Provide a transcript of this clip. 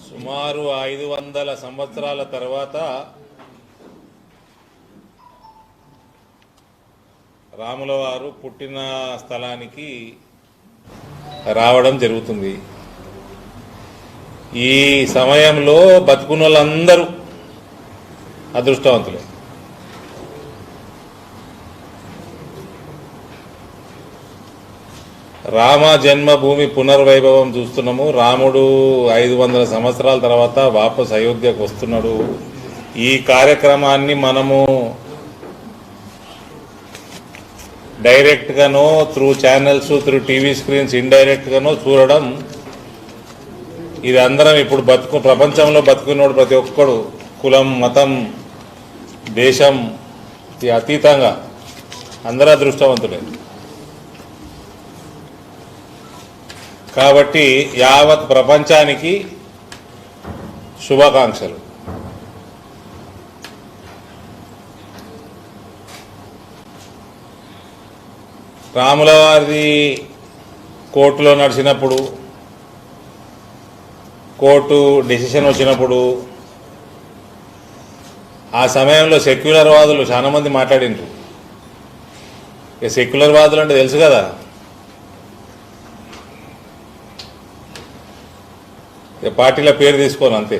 సుమారు 500 సంవత్సరాల తర్వాత రాముల వారు పుట్టిన స్థలానికి రావడం జరుగుతుంది. ఈ సమయంలో బతుకున్న వాళ్ళందరూ అదృష్టవంతులే. రామ జన్మభూమి పునర్వైభవం చూస్తున్నాము. రాముడు 500 సంవత్సరాల తర్వాత వాపస్ అయోధ్యకు వస్తున్నాడు. ఈ కార్యక్రమాన్ని మనము డైరెక్ట్గానో through channels, through TV screens ఇండైరెక్ట్గానో చూడడం, ఇది అందరం ఇప్పుడు ప్రపంచంలో బతుకున్నోడు ప్రతి ఒక్కడు కులం, మతం, దేశం అతీతంగా అందరూ అదృష్టవంతులే. కాబట్టి యావత్ ప్రపంచానికి శుభాకాంక్షలు. రాముల వారి కోర్టులో నడిచినప్పుడు, కోర్టు డెసిషన్ వచ్చినప్పుడు, ఆ సమయంలో సెక్యులర్ వాదులు చాలా మంది మాట్లాడిండ్రు. ఇక సెక్యులర్ వాదులు అంటే తెలుసు కదా, పార్టీల పేరు తీసుకోను అంతే.